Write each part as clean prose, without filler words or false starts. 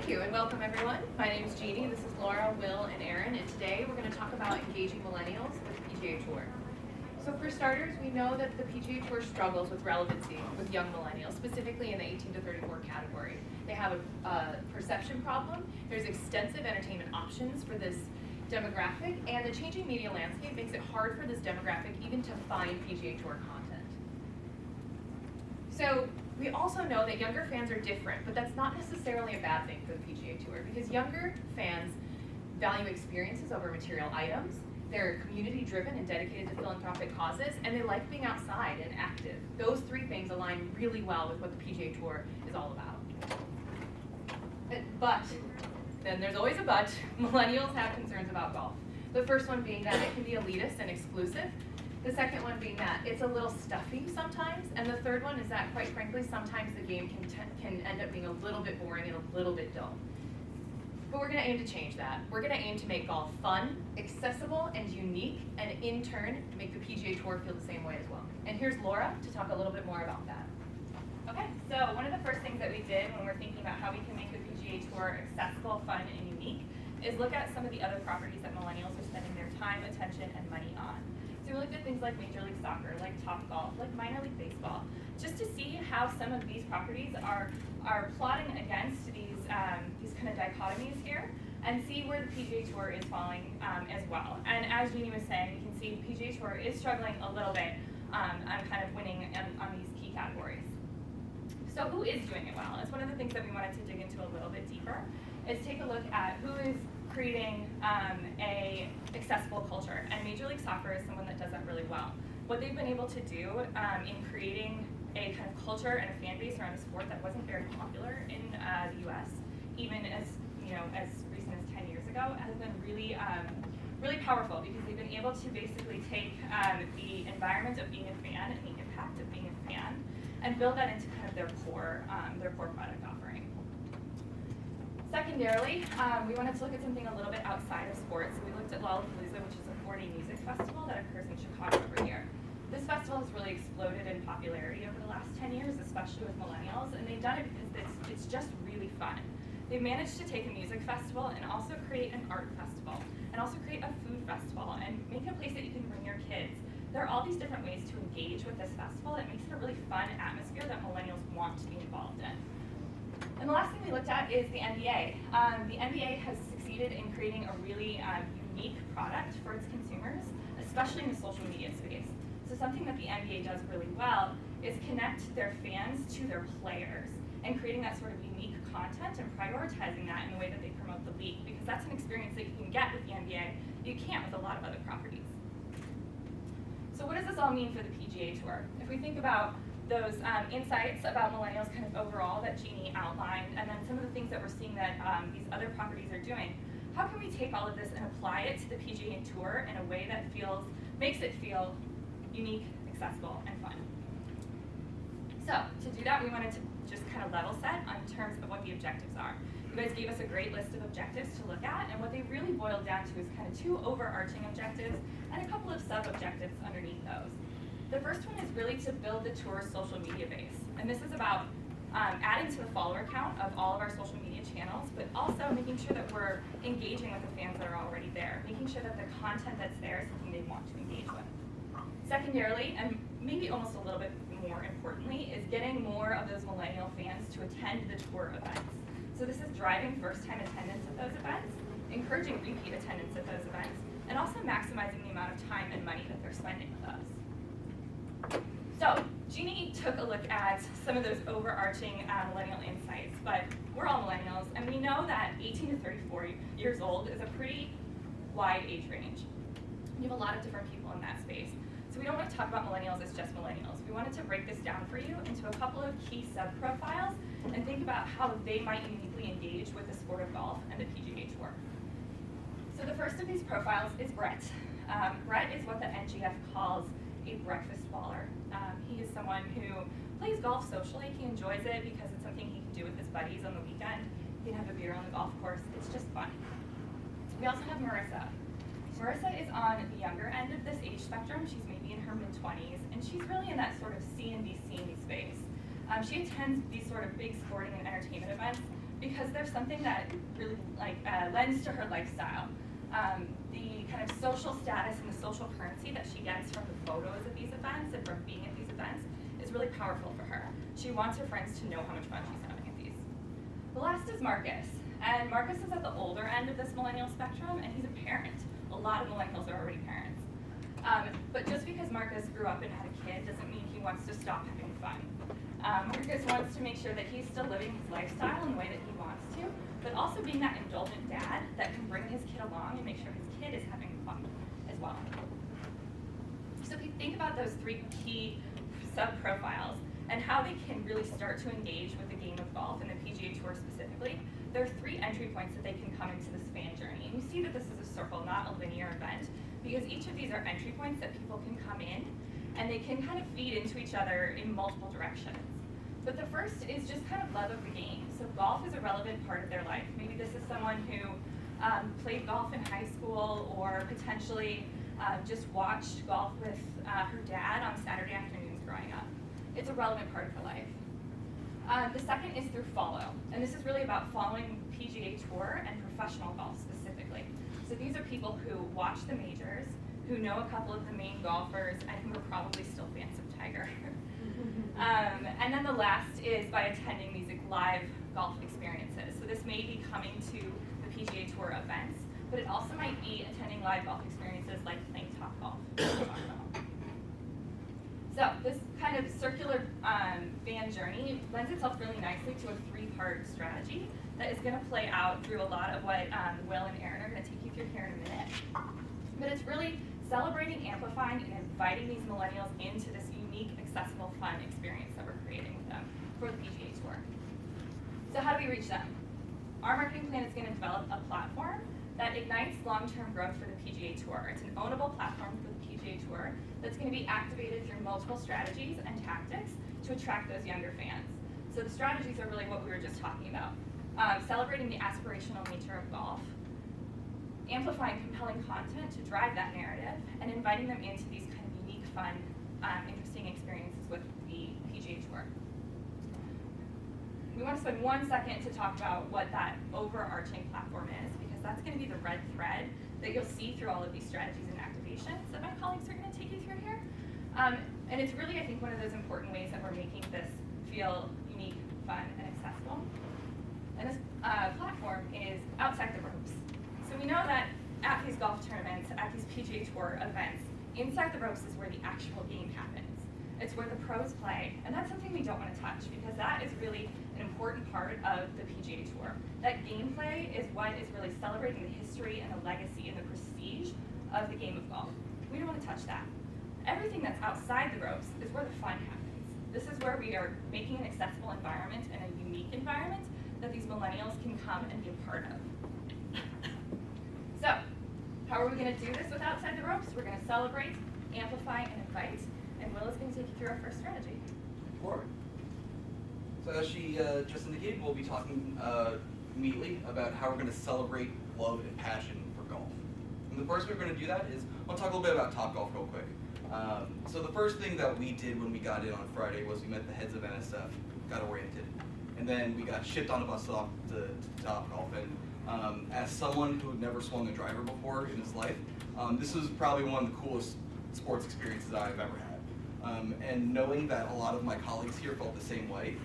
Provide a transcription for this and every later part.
Thank you, and welcome everyone. My name is Jeannie, this is Laura, Will, and Aaron, and today we're going to talk about engaging millennials with the PGA Tour. So for starters, we know that the PGA Tour struggles with relevancy with young millennials, specifically in the 18 to 34 category. They have a perception problem, there's extensive entertainment options for this demographic, and the changing media landscape makes it hard for this demographic even to find PGA Tour content. So we also know that younger fans are different, but that's not necessarily a bad thing for the PGA Tour because younger fans value experiences over material items, they're community driven and dedicated to philanthropic causes, and they like being outside and active. Those three things align really well with what the PGA Tour is all about. But, then there's always a but, millennials have concerns about golf. The first one being that it can be elitist and exclusive. The second one being that it's a little stuffy sometimes, and the third one is that, quite frankly, sometimes the game can end up being a little bit boring and a little bit dull. But we're going to aim to change that. We're going to aim to make golf fun, accessible, and unique, and in turn, make the PGA Tour feel the same way as well. And here's Laura to talk a little bit more about that. Okay, so one of the first things that we did when we're thinking about how we can make the PGA Tour accessible, fun, and unique is look at some of the other properties that millennials are spending their time, attention, and money on. So we looked at things like Major League Soccer, like Topgolf, like minor league baseball, just to see how some of these properties are plotting against these kind of dichotomies here, and see where the PGA Tour is falling as well. And as Jeannie was saying, you can see the PGA Tour is struggling a little bit on kind of winning on these key categories. So who is doing it well? It's one of the things that we wanted to dig into a little bit deeper, is take a look at who is creating a accessible culture, and Major League Soccer is someone that does that really well. What they've been able to do in creating a kind of culture and a fan base around a sport that wasn't very popular in the US, even as recent as 10 years ago, has been really really powerful because they've been able to basically take the environment of being a fan and the impact of being a fan and build that into kind of their core product offering. Secondarily, we wanted to look at something a little bit outside of sports. So we looked at Lollapalooza, which is a 4-day music festival that occurs in Chicago every year. This festival has really exploded in popularity over the last 10 years, especially with millennials, and they've done it because it's just really fun. They've managed to take a music festival and also create an art festival, and also create a food festival, and make it a place that you can bring your kids. There are all these different ways to engage with this festival that makes it a really fun atmosphere that millennials want to be involved in. And the last thing we looked at is the NBA. The NBA has succeeded in creating a really unique product for its consumers, especially in the social media space. So something that the NBA does really well is connect their fans to their players and creating that sort of unique content and prioritizing that in the way that they promote the league, because that's an experience that you can get with the NBA you can't with a lot of other properties. So what does this all mean for the PGA Tour? If we think about those insights about millennials kind of overall that Jeannie outlined, and then some of the things that we're seeing that these other properties are doing, how can we take all of this and apply it to the PGA Tour in a way that makes it feel unique, accessible, and fun? So to do that, we wanted to just kind of level set on terms of what the objectives are. You guys gave us a great list of objectives to look at, and what they really boiled down to is kind of 2 overarching objectives and a couple of sub-objectives underneath those. The first one is really to build the tour's social media base, and this is about adding to the follower count of all of our social media channels, but also making sure that we're engaging with the fans that are already there, making sure that the content that's there is something they want to engage with. Secondarily, and maybe almost a little bit more importantly, is getting more of those millennial fans to attend the tour events. So this is driving first-time attendance at those events, encouraging repeat attendance at those events, and also maximizing the amount of time and money that they're spending with us. So Jeannie took a look at some of those overarching millennial insights, but we're all millennials, and we know that 18 to 34 years old is a pretty wide age range. You have a lot of different people in that space. So we don't want to talk about millennials as just millennials. We wanted to break this down for you into a couple of key sub-profiles and think about how they might uniquely engage with the sport of golf and the PGA Tour. So the first of these profiles is Brett. Brett is what the NGF calls a breakfast baller. He is someone who plays golf socially. He enjoys it because it's something he can do with his buddies on the weekend. He can have a beer on the golf course. It's just fun. We also have Marissa. Marissa is on the younger end of this age spectrum. She's maybe in her mid-20s, and she's really in that sort of C&B scene space. She attends these sort of big sporting and entertainment events, because there's something that really lends to her lifestyle. The kind of social status and the social currency that she gets from the photos at these events and from being at these events is really powerful for her. She wants her friends to know how much fun she's having at these. The last is Marcus. And Marcus is at the older end of this millennial spectrum, and he's a parent. A lot of millennials are already parents. But just because Marcus grew up and had a kid doesn't mean he wants to stop having fun. Marcus wants to make sure that he's still living his lifestyle in the way that he wants to, but also being that indulgent dad that can bring his kid along and make sure his kid is having fun as well. So if you think about those three key sub-profiles and how they can really start to engage with the game of golf and the PGA Tour specifically, there are three entry points that they can come into this fan journey. And you see that this is a circle, not a linear event, because each of these are entry points that people can come in and they can kind of feed into each other in multiple directions. But the first is just kind of love of the game. So golf is a relevant part of their life. Maybe this is someone who played golf in high school or potentially just watched golf with her dad on Saturday afternoons growing up. It's a relevant part of her life. The second is through follow. And this is really about following PGA Tour and professional golf specifically. So these are people who watch the majors, who know a couple of the main golfers, and who are probably still fans of Tiger. And then the last is by attending these live golf experiences. So this may be coming to the PGA Tour events, but it also might be attending live golf experiences like playing Top Golf. So this kind of circular fan journey lends itself really nicely to a three-part strategy that is going to play out through a lot of what Will and Aaron are going to take you through here in a minute. But it's really celebrating, amplifying, and inviting these millennials into this unique, accessible, fun experience that we're creating with them for the PGA Tour. So how do we reach them? Our marketing plan is going to develop a platform that ignites long-term growth for the PGA Tour. It's an ownable platform for the PGA Tour that's going to be activated through multiple strategies and tactics to attract those younger fans. So the strategies are really what we were just talking about. Celebrating the aspirational nature of golf, amplifying compelling content to drive that narrative, and inviting them into these kind of unique, fun, interesting experiences with the PGA Tour. We want to spend 1 second to talk about what that overarching platform is, because that's going to be the red thread that you'll see through all of these strategies and activations that my colleagues are going to take you through here. And it's really, I think, one of those important ways that we're making this feel unique, fun, and accessible. And this platform is outside the ropes. So we know that at these golf tournaments, at these PGA Tour events, inside the ropes is where the actual game happens. It's where the pros play, and that's something we don't want to touch because that is really an important part of the PGA Tour. That gameplay is what is really celebrating the history and the legacy and the prestige of the game of golf. We don't want to touch that. Everything that's outside the ropes is where the fun happens. This is where we are making an accessible environment and a unique environment that these millennials can come and be a part of. So, how are we going to do this with outside the ropes? We're going to celebrate, amplify, and invite. And Will is going to take you through our first strategy. Sure. So as she just indicated, we'll be talking immediately about how we're going to celebrate love and passion for golf. And the first way we're going to do that is, I'll talk a little bit about Topgolf real quick. So the first thing that we did when we got in on Friday was we met the heads of NSF, got oriented, and then we got shipped on a bus off to Topgolf. And as someone who had never swung a driver before in his life, this was probably one of the coolest sports experiences I've ever had. And knowing that a lot of my colleagues here felt the same way,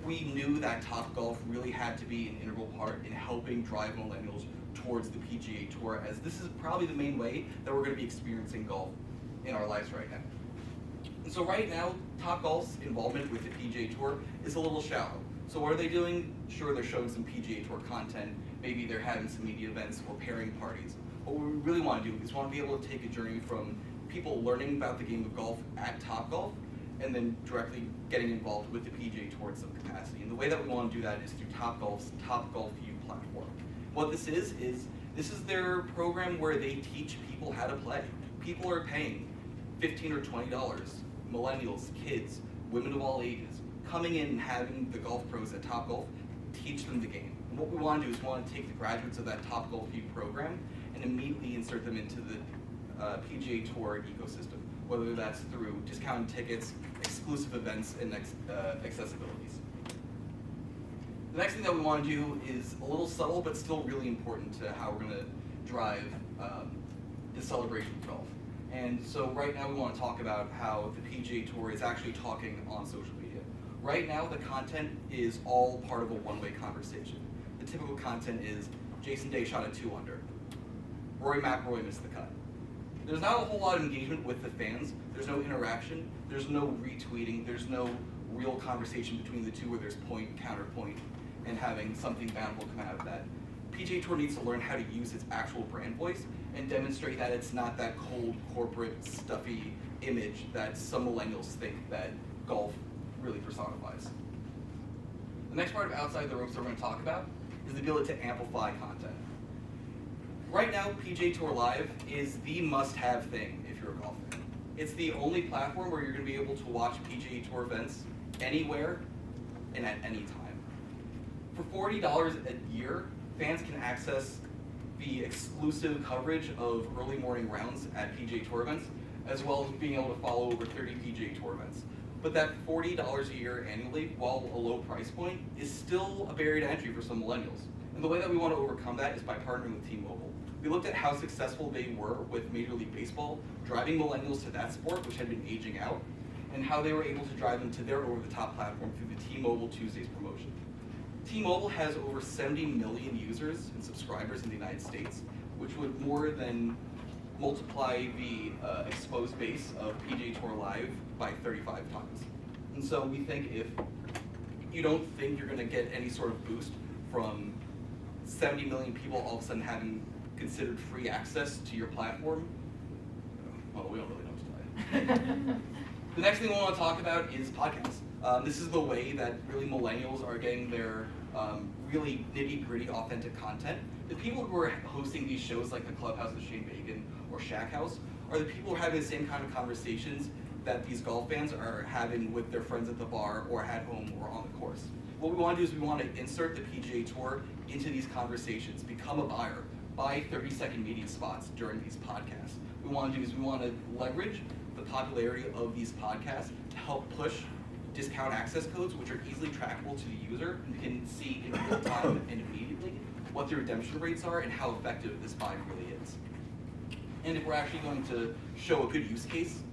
we knew that Topgolf really had to be an integral part in helping drive millennials towards the PGA Tour, as this is probably the main way that we're going to be experiencing golf in our lives right now. And so right now, Topgolf's involvement with the PGA Tour is a little shallow. So what are they doing? Sure, they're showing some PGA Tour content, maybe they're having some media events or pairing parties. What we really want to do is want to be able to take a journey from people learning about the game of golf at Topgolf and then directly getting involved with the PGA Tour in some capacity. And the way that we want to do that is through Topgolf's Topgolf U platform. What this is their program where they teach people how to play. People are paying $15 or $20, millennials, kids, women of all ages, coming in and having the golf pros at Topgolf teach them the game. And what we want to do is we want to take the graduates of that Topgolf U program and immediately insert them into the PGA Tour ecosystem, whether that's through discounted tickets, exclusive events, and accessibilities. The next thing that we want to do is a little subtle, but still really important to how we're going to drive the celebration of golf. And so right now we want to talk about how the PGA Tour is actually talking on social media. Right now the content is all part of a one-way conversation. The typical content is Jason Day shot a 2 under. Rory McIlroy missed the cut. There's not a whole lot of engagement with the fans. There's no interaction. There's no retweeting. There's no real conversation between the two where there's point, counterpoint, and having something valuable come out of that. PGA Tour needs to learn how to use its actual brand voice and demonstrate that it's not that cold, corporate, stuffy image that some millennials think that golf really personifies. The next part of Outside the Ropes that we're going to talk about is the ability to amplify content. Right now, PGA Tour Live is the must-have thing if you're a golf fan. It's the only platform where you're going to be able to watch PGA Tour events anywhere and at any time. For $40 a year, fans can access the exclusive coverage of early morning rounds at PGA Tour events, as well as being able to follow over 30 PGA Tour events. But that $40 a year annually, while a low price point, is still a barrier to entry for some millennials. And the way that we want to overcome that is by partnering with T-Mobile. We looked at how successful they were with Major League Baseball, driving millennials to that sport, which had been aging out, and how they were able to drive them to their over-the-top platform through the T-Mobile Tuesdays promotion. T-Mobile has over 70 million users and subscribers in the United States, which would more than multiply the exposed base of PGA Tour Live by 35 times. And so we think if you don't think you're going to get any sort of boost from 70 million people all of a sudden having considered free access to your platform, well, we don't really know what to tell you. The next thing we want to talk about is podcasts. This is the way that really millennials are getting their really nitty-gritty, authentic content. The people who are hosting these shows like the Clubhouse with Shane Bacon or Shack House are the people who are having the same kind of conversations that these golf fans are having with their friends at the bar or at home or on the course. What we want to do is we want to insert the PGA Tour into these conversations, become a buyer, buy 30-second media spots during these podcasts. What we want to do is we want to leverage the popularity of these podcasts to help push discount access codes, which are easily trackable to the user, and you can see in real time and immediately what the redemption rates are and how effective this buy really is. And if we're actually going to show a good use case,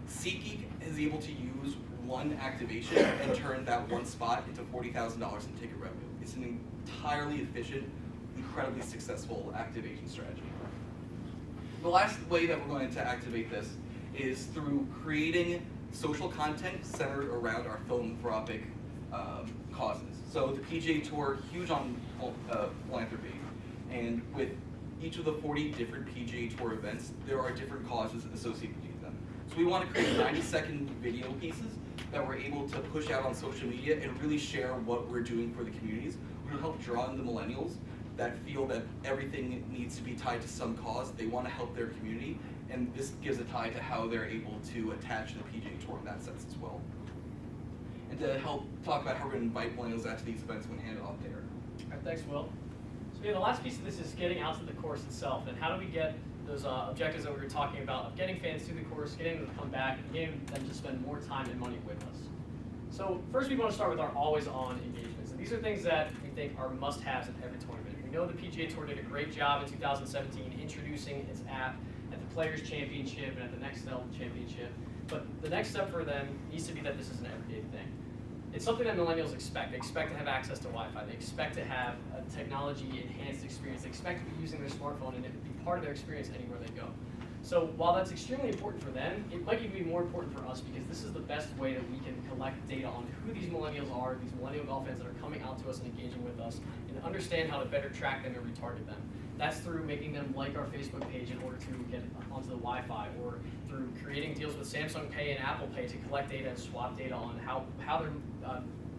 SeatGeek is able to use one activation and turn that one spot into $40,000 in ticket revenue. It's an entirely efficient, incredibly successful activation strategy. The last way that we're going to activate this is through creating social content centered around our philanthropic causes. So the PGA Tour, huge on philanthropy, and with each of the 40 different PGA Tour events, there are different causes associated with them. So we want to create 90-second video pieces that we're able to push out on social media and really share what we're doing for the communities. We're going to help draw in the millennials that feel that everything needs to be tied to some cause. They want to help their community, and this gives a tie to how they're able to attach to the PGA Tour in that sense as well. And to help talk about how we're going to invite millennials out to these events, I'm going to hand it off to Aaron. All right, thanks, Will. So yeah, the last piece of this is getting out to the course itself, and how do we get those objectives that we were talking about of getting fans to the course, getting them to come back, and getting them to spend more time and money with us. So first we want to start with our always-on engagements. And these are things that we think are must-haves at every tournament. We know the PGA Tour did a great job in 2017 introducing its app at the Players' Championship and at the Next Level Championship. But the next step for them needs to be that this is an everyday thing. It's something that millennials expect. They expect to have access to Wi-Fi. They expect to have a technology-enhanced experience. They expect to be using their smartphone and it be part of their experience anywhere they go. So while that's extremely important for them, it might even be more important for us because this is the best way that we can collect data on who these millennials are, these millennial golf fans that are coming out to us and engaging with us, and understand how to better track them and retarget them. That's through making them like our Facebook page in order to get onto the Wi-Fi, or through creating deals with Samsung Pay and Apple Pay to collect data and swap data on how they're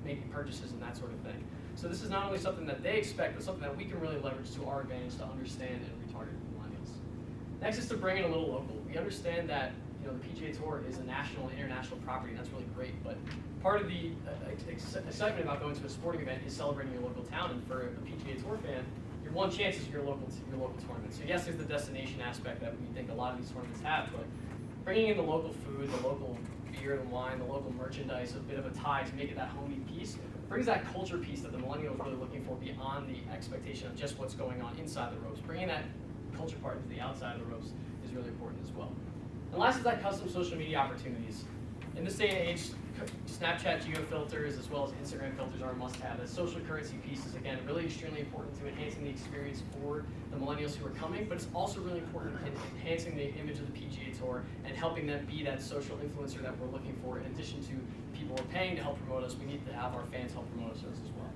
making purchases and that sort of thing. So this is not only something that they expect, but something that we can really leverage to our advantage to understand and retarget millennials. Next is to bring in a little local. We understand that the PGA Tour is a national and international property, and that's really great, but part of the excitement about going to a sporting event is celebrating your local town, and for a PGA Tour fan, your one chance is your local tournament. So yes, there's the destination aspect that we think a lot of these tournaments have, but bringing in the local food, the local beer and wine, the local merchandise, a bit of a tie to make it that homey piece, brings that culture piece that the millennials are really looking for beyond the expectation of just what's going on inside the ropes. Bringing that culture part to the outside of the ropes is really important as well. And last is that custom social media opportunities. In this day and age, Snapchat geo filters as well as Instagram filters are a must-have. The social currency piece is, again, really extremely important to enhancing the experience for the millennials who are coming, but it's also really important in enhancing the image of the PGA Tour and helping them be that social influencer that we're looking for. In addition to people we're paying to help promote us, we need to have our fans help promote us as well.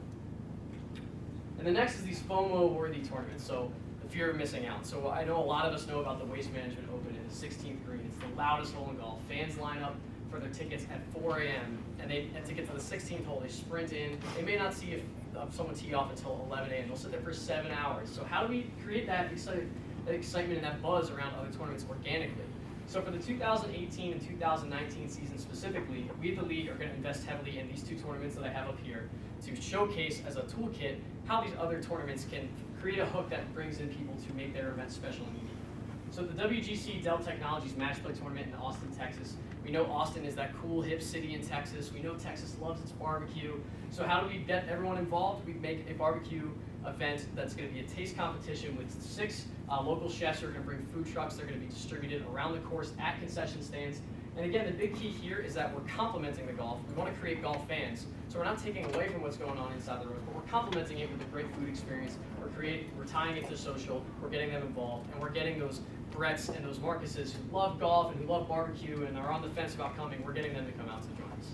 And the next is these FOMO-worthy tournaments, so the fear of missing out. So I know a lot of us know about the Waste Management Open in the 16th green. It's the loudest hole in golf. Fans line up for their tickets at 4 a.m. and to get to the 16th hole, they sprint in. They may not see someone tee off until 11 a.m. They'll sit there for 7 hours. So how do we create that excitement and that buzz around other tournaments organically? So for the 2018 and 2019 season specifically, we at the league are going to invest heavily in these two tournaments that I have up here to showcase as a toolkit how these other tournaments can create a hook that brings in people to make their event special and unique. So the WGC Dell Technologies Match Play Tournament in Austin, Texas. We know Austin is that cool, hip city in Texas. We know Texas loves its barbecue. So how do we get everyone involved? We make a barbecue event that's going to be a taste competition with 6 local chefs who are going to bring food trucks. They're going to be distributed around the course at concession stands. And again, the big key here is that we're complementing the golf. We want to create golf fans. So we're not taking away from what's going on inside the ropes, but we're complementing it with a great food experience. We're tying it to social, we're getting them involved, and we're getting those Bretts and those Marcuses who love golf and who love barbecue and are on the fence about coming. We're getting them to come out to join us.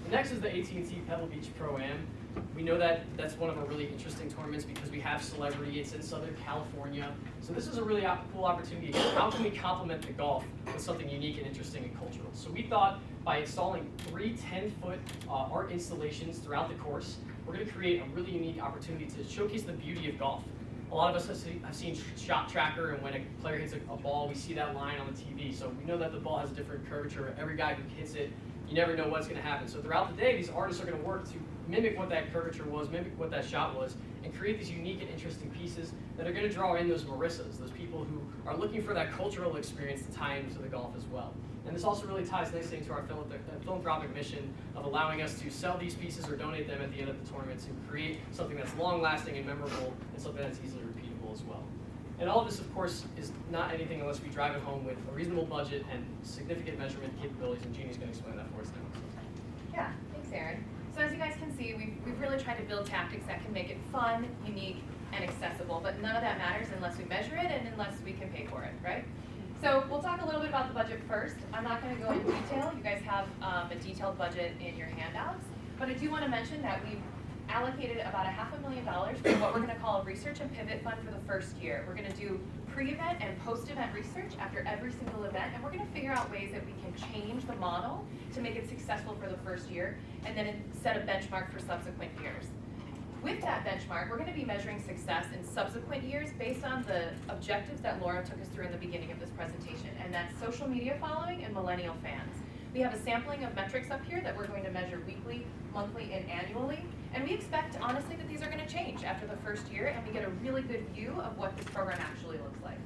The next is the AT&T Pebble Beach Pro-Am. We know that that's one of our really interesting tournaments because we have celebrity. It's in Southern California. So this is a really cool opportunity. How can we complement the golf with something unique and interesting and cultural? So we thought by installing 3 10-foot art installations throughout the course, we're going to create a really unique opportunity to showcase the beauty of golf. A lot of us have seen Shot Tracker, and when a player hits a ball, we see that line on the TV. So we know that the ball has a different curvature. Every guy who hits it, you never know what's going to happen. So throughout the day, these artists are going to work to mimic what that curvature was, mimic what that shot was, and create these unique and interesting pieces that are going to draw in those Marissas, those people who are looking for that cultural experience to tie into the golf as well. And this also really ties nicely into our philanthropic mission of allowing us to sell these pieces or donate them at the end of the tournament to create something that's long-lasting and memorable and something that's easily repeatable as well. And all of this, of course, is not anything unless we drive it home with a reasonable budget and significant measurement capabilities, and Jeannie's going to explain that for us now. Yeah, thanks, Aaron. So as you guys can see, we've really tried to build tactics that can make it fun, unique, and accessible, but none of that matters unless we measure it and unless we can pay for it, right? So we'll talk a little bit about the budget first. I'm not going to go into detail. You guys have a detailed budget in your handouts, but I do want to mention that we've allocated about $500,000 for what we're going to call a research and pivot fund for the first year. We're going to do pre-event and post-event research after every single event, and we're going to figure out ways that we can change the model to make it successful for the first year, and then set a benchmark for subsequent years. With that benchmark, we're going to be measuring success in subsequent years based on the objectives that Laura took us through in the beginning of this presentation, and that's social media following and millennial fans. We have a sampling of metrics up here that we're going to measure weekly, monthly, and annually, and we expect, honestly, that these are going to change after the first year, and we get a really good view of what this program actually looks like.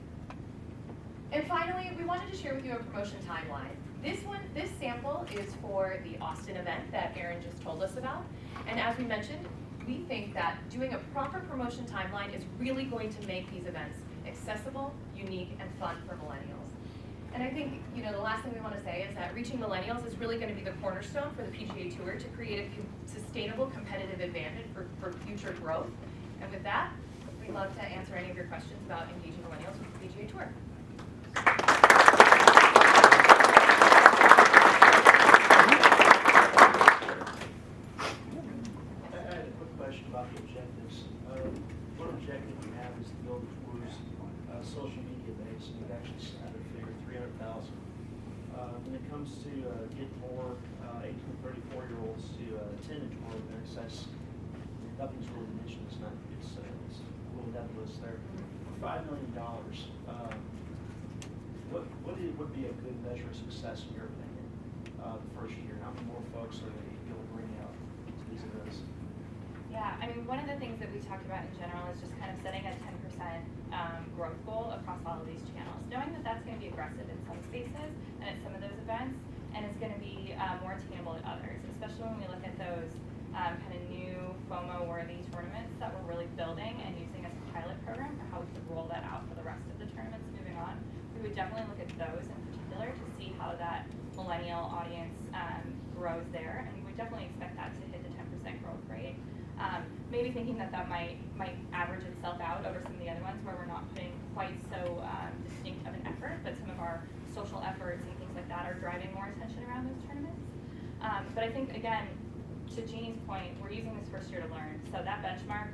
And finally, we wanted to share with you a promotion timeline. This sample is for the Austin event that Aaron just told us about, and as we mentioned, we think that doing a proper promotion timeline is really going to make these events accessible, unique, and fun for millennials. And I think, the last thing we want to say is that reaching millennials is really going to be the cornerstone for the PGA Tour to create a sustainable competitive advantage for future growth. And with that, we'd love to answer any of your questions about engaging millennials with the PGA Tour. About the objectives. One objective we have is to build towards social media base, and we've actually set a figure 300,000. When it comes to getting more 18 to 34-year-olds to attend a tour events, nothing's really mentioned. It's a little nebulous there. For $5 million, what would be a good measure of success in your opinion? The first year, how many more folks are they able to bring out to these events? Yeah, one of the things that we talked about in general is just kind of setting a 10% growth goal across all of these channels. Knowing that that's going to be aggressive in some spaces and at some of those events, and it's going to be more attainable to others, especially when we look at those kind of new FOMO-worthy tournaments that we're really building and using as a pilot program for how we could roll that out for the rest of the tournaments moving on. We would definitely look at those in particular to see how that millennial audience grows there, and we would definitely expect that to hit the 10% growth rate. Maybe thinking that might average itself out over some of the other ones where we're not putting quite so distinct of an effort, but some of our social efforts and things like that are driving more attention around those tournaments. But I think, again, to Jeannie's point, we're using this first year to learn, so that benchmark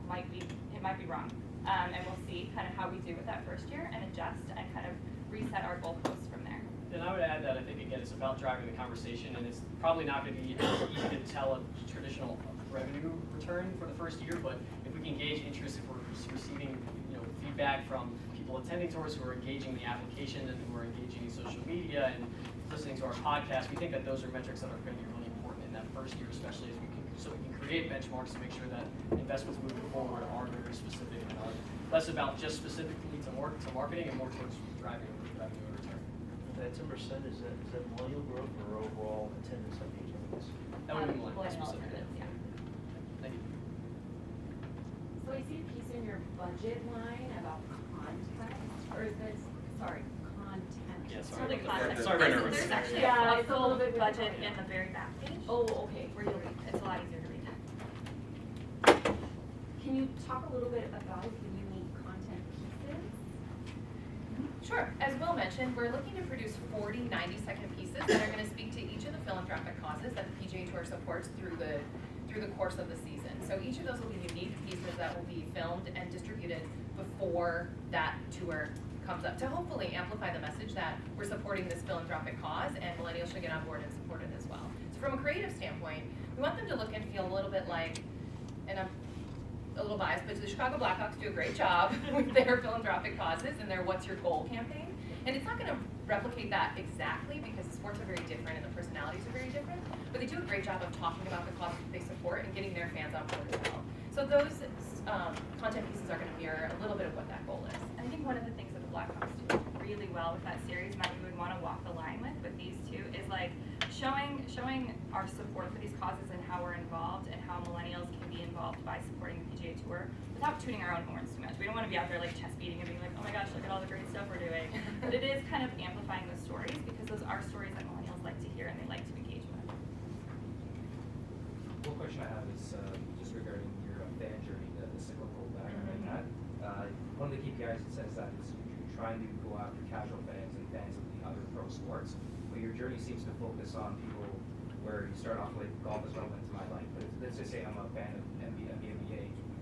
might be wrong. And we'll see kind of how we do with that first year and adjust and kind of reset our goalposts from there. And I would add that I think, again, it's about driving the conversation, and it's probably not going to be as easy to tell a traditional revenue return for the first year, but if we can gauge interest, if we're receiving feedback from people attending tours who are engaging the application and who are engaging in social media and listening to our podcast, we think that those are metrics that are going to be really important in that first year, especially as we can create benchmarks to make sure that investments moving forward are very specific and are less about just specifically to marketing and more towards driving revenue and return. That 10%, is that millennial growth or overall attendance at the tournaments? That would be more Millennial specific. alternatives, yeah. Thank you. So I see a piece in your budget line about content, or is this, sorry, content? Yeah, It's sorry. really context. Sorry, There's- Brenner. There's actually Yeah, a it's a full little bit budget different. in the very back page. Oh, okay, where you'll read. It's a lot easier to read. Can you talk a little bit about the unique content pieces? Sure. As Will mentioned, we're looking to produce 40 90-second pieces that are going to speak to each of the philanthropic causes that the PGA Tour supports through the course of the season. So each of those will be unique pieces that will be filmed and distributed before that tour comes up to hopefully amplify the message that we're supporting this philanthropic cause and millennials should get on board and support it as well. So from a creative standpoint, we want them to look and feel a little bit like, and I'm a little biased, but the Chicago Blackhawks do a great job with their philanthropic causes and their What's Your Goal campaign. And it's not going to replicate that exactly because the sports are very different and the personalities are very different, but they do a great job of talking about the causes that they support and getting their fans on board as well. So those content pieces are going to mirror a little bit of what that goal is. And I think one of the things that the Blackhawks do really well with that series, and that we would want to walk the line with these two, is like showing our support for these causes and how we're involved and how millennials can be involved by supporting the PGA Tour without tooting our own horns too much. We don't want to be out there like chest beating and being like, oh my gosh, look at all the great stuff we're doing. But it is kind of amplifying those stories because those are stories that millennials like to hear and they like to engage with. One question I have is just regarding your fan journey, the cyclical background that you had. One of the KPIs it says that is you're trying to go after casual fans and fans of the other pro sports, but your journey seems to focus on people where you start off with golf is relevant to my life, but let's just say I'm a fan of NBA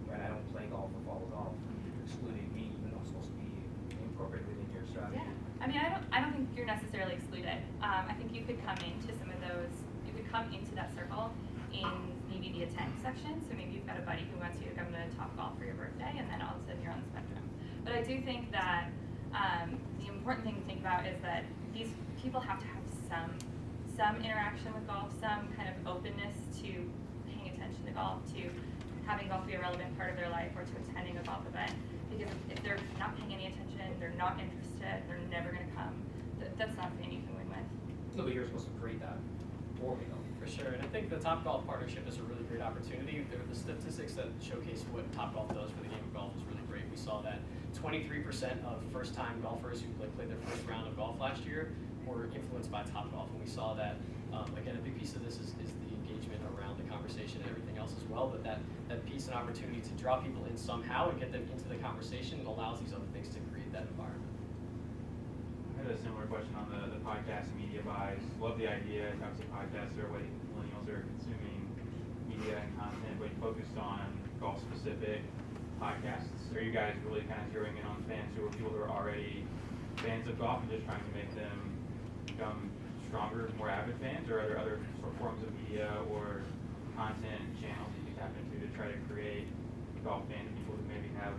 and I don't play golf or follow golf, you're excluding me even though I'm supposed to be incorporated within your strategy. Yeah, I mean, I don't think you're necessarily excluded. I think you could come into some of those, you could come into that circle in maybe the attend section. So maybe you've got a buddy who wants you to come to Topgolf for your birthday, and then all of a sudden you're on the spectrum. But I do think that the important thing to think about is that these people have to have some interaction with golf, some kind of openness to paying attention to golf, to having golf be a relevant part of their life, or to attending a golf event. Because if they're not paying any attention, they're not interested, they're never going to come, that's not something you can win with. No, but you're supposed to create that for me though. For sure, and I think the Topgolf partnership is a really great opportunity. The statistics that showcase what Topgolf does for the game of golf is really great. We saw that 23% of first-time golfers who played their first round of golf last year were influenced by Topgolf, and we saw that, again, a big piece of this is the engagement around the conversation and everything else as well, but that piece and opportunity to draw people in somehow and get them into the conversation allows these other things to create that environment. I had a similar question on the podcast and media buys. Love the idea. Obviously, podcasts are what millennials are consuming media and content, but you focused on golf-specific podcasts. Are you guys really kind of zeroing in on fans who are people who are already fans of golf and just trying to make them become stronger, more avid fans, or are there other sort of forms of media or content channels you can tap into to try to create golf fans, people who maybe have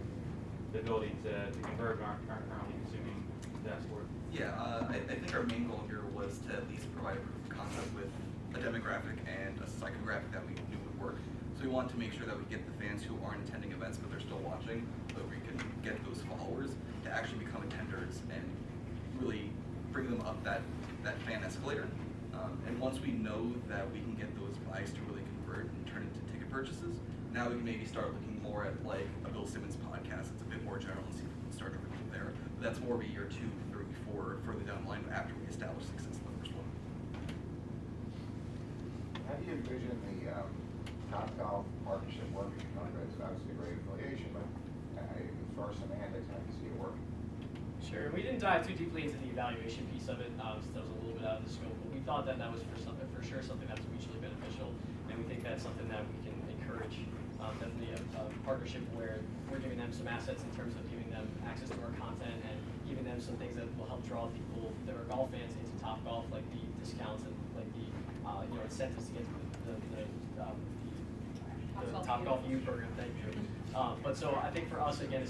the ability to convert but aren't currently consuming that sport? Yeah, I think our main goal here was to at least provide a proof of concept with a demographic and a psychographic that we knew would work. So we wanted to make sure that we get the fans who aren't attending events but they're still watching, so we can get those followers to actually become attenders and really bring them up that fan escalator. And once we know that we can get those buys to really convert and turn into ticket purchases, now we can maybe start looking more at like a Bill Simmons podcast. It's a bit more general and see if we can start driving from there. But that's more of a year 2, 3, 4 further down the line after we establish success in the first one. How do you envision the Topgolf partnership working? It's obviously a great affiliation, but as far as semantics, how do you see it working? Sure, we didn't dive too deeply into the evaluation piece of it, since that was a little bit out of the scope, but we thought that that was for sure something that was mutually beneficial, and we think that's something that we can encourage, definitely a partnership where we're giving them some assets in terms of giving them access to our content and giving them some things that will help draw people that are golf fans into Topgolf, like the discounts and like the incentives to get to the Topgolf U program. Thank you. But so I think for us again,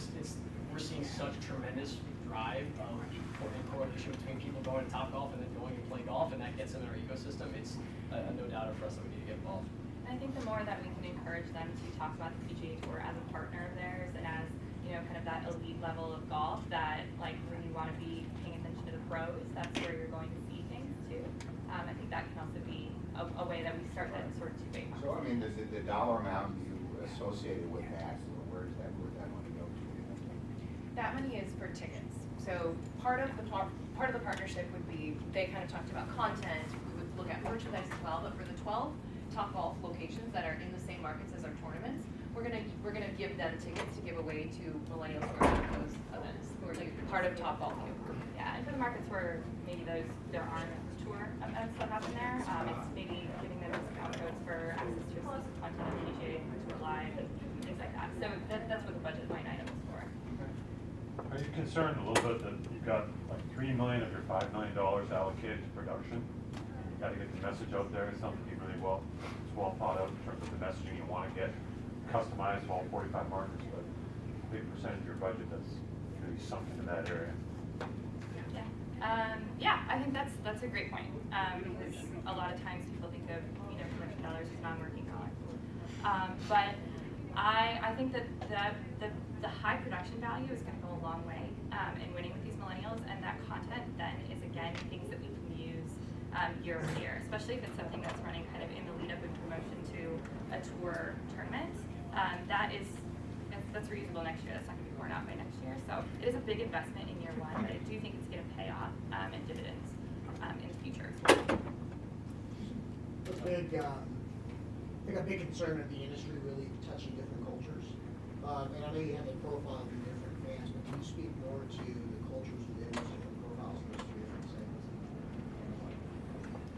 we're seeing such tremendous drive in correlation between people going to Topgolf and then going and playing golf, and that gets them in our ecosystem. It's a no doubter for us that we need to get involved. And I think the more that we can encourage them to talk about the PGA Tour as a partner of theirs and as, you know, kind of that elite level of golf that, like, when you want to be paying attention to the pros, that's where you're going to see things too. I think that can also be a way that we start that sort of two-way conversation. So, I mean, does the dollar amount you associated with that, where does that money go to? That money is for tickets. So part of the partnership would be, they kind of talked about content, we would look at merchandise as well, but for the 12 Topgolf locations that are in the same markets as our tournaments, we're gonna give them tickets to give away to millennials who are at those events, who are like part of Topgolf U. Yeah, and for the markets where maybe there aren't tour events that happen there, it's maybe giving them discount codes for access to exclusive content on PGA Tour Live and things like that. So that's what the budget line item is for. Are you concerned a little bit that you've got like $3 million of your $5 million allocated to production? You got to get the message out there. It's something you really it's well thought out in terms of the messaging you want to get customized to all 45 markets, but a big percentage of your budget that's going to be sunk into that area. Yeah, I think that's a great point, because a lot of times people think of, you know, commercial dollars as non-working dollars. But I think that the high production value is going to go a long way in winning with these millennials, and that content then is again things that we can use year over year, especially if it's something that's running kind of in the lead up and promotion to a tour tournament. That's reusable next year. That's not going to be worn out by next year. So it is a big investment in year one, but I do think it's going to pay off in dividends in the future. It's big. I think a big concern of the industry really touching different cultures. And I know you have a profile of your different fans, but can you speak more to the cultures within those different profiles of those 3 different segments?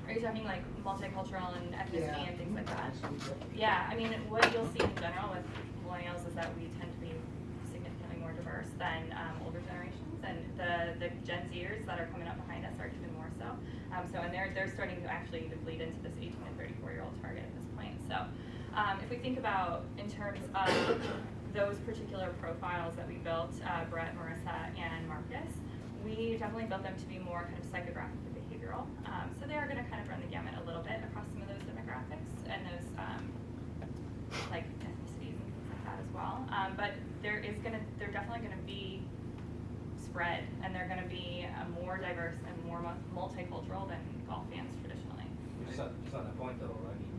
Are you talking like multicultural and ethnicity and things like that? Absolutely. Yeah, I mean, what you'll see in general with millennials is that we tend to be significantly more diverse than older generations, and the Gen Zers that are coming up behind us are even more so. And they're starting to actually even bleed into this 18 to 34-year-old target at this point. So if we think about in terms of those particular profiles that we built, Brett, Marissa, and Marcus, we definitely built them to be more kind of psychographic and behavioral. So they are going to kind of run the gamut a little bit across some of those demographics and those like ethnicities and things like that as well. But they're definitely going to be spread, and they're going to be more diverse and more multicultural than golf fans traditionally. Just on that point though, I mean,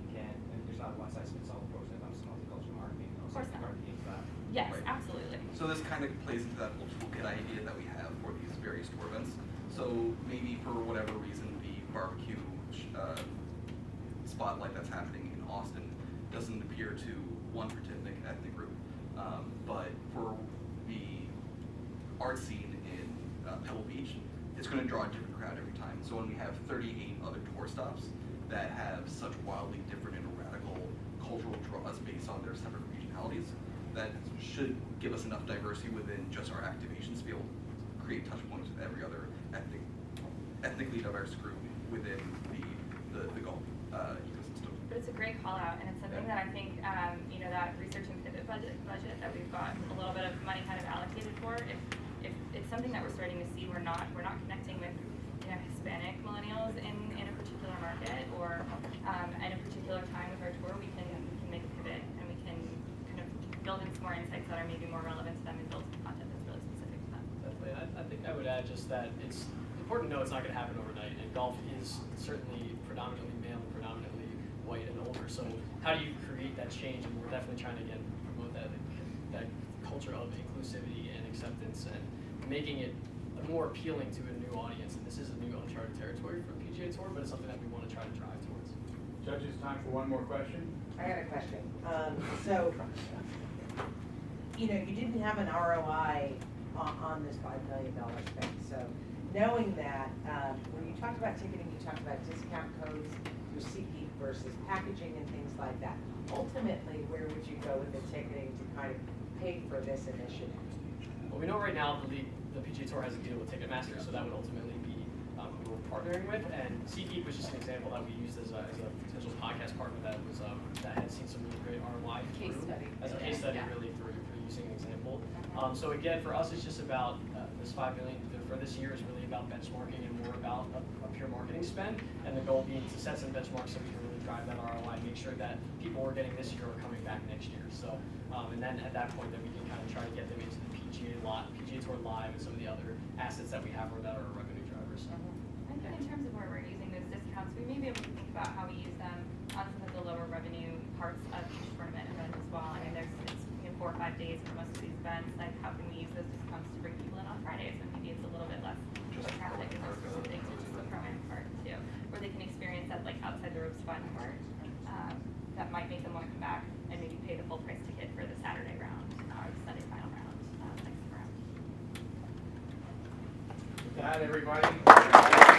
there's not a one-size-fits-all approach when it comes to multicultural marketing. Of course not. That. Yes, Right. absolutely. So this kind of plays into that whole toolkit idea that we have for these various tour events. So maybe for whatever reason, the barbecue spotlight that's happening in Austin doesn't appeal to one particular ethnic group. But for the art scene in Pebble Beach, it's going to draw a different crowd every time. So when we have 38 other tour stops that have such wildly different and radical cultural draws based on their separate regionalities, that should give us enough diversity within just our activations to be able to create touch points with every other ethnically diverse group within the golf ecosystem. But it's a great call out, and it's something that I think, that research and pivot budget that we've got a little bit of money kind of allocated for, if it's something that we're starting to see, we're not connecting with, Hispanic millennials in a particular market or at a particular time with our tour, we can make a pivot and we can kind of build in some more insights that are maybe more relevant to them and build some content that's really specific to them. Definitely. I think I would add just that it's important to know it's not going to happen overnight, and golf is certainly predominantly male and predominantly white and older. So how do you create that change? And we're definitely trying to, again, promote that culture of inclusivity and acceptance and making it more appealing to a new audience. And this is a new uncharted territory for the PGA Tour, but it's something that we want to try to drive towards. Judges, time for one more question. I got a question. So, you know, you didn't have an ROI on this $5 million spend. So, knowing that, when you talked about ticketing, you talked about discount codes through SeatGeek versus packaging and things like that. Ultimately, where would you go with the ticketing to kind of pay for this initiative? Well, we know right now the PGA Tour has a deal with Ticketmaster, so that would ultimately be who we're partnering with. And SeatGeek was just an example that we used as a potential podcast partner that was that had seen some really great ROI Case study. as a case study, Yeah. really for using an example. So again, for us, it's just about this $5 million for this year is really about benchmarking and more about a pure marketing spend. And the goal being to set some benchmarks so we can really drive that ROI, make sure that people we're getting this year are coming back next year. So, and then at that point, then we can kind of try to get them into the PGA Tour Live and some of the other assets that we have or that are revenue drivers. I think in terms of where we're using those discounts, we may be able to think about how we use them on some of the lower revenue parts of each tournament event as well. I mean, it's 4 or 5 days for most of these events. Like, how can we use those discounts to bring people in on Fridays when maybe it's a little bit less traffic and those sorts of things, which is the pro-am part too, where they can experience that like outside the ropes fun part. That might make them want to come back and maybe pay the full price ticket for the Saturday round or the Sunday final round next round. With that, everybody.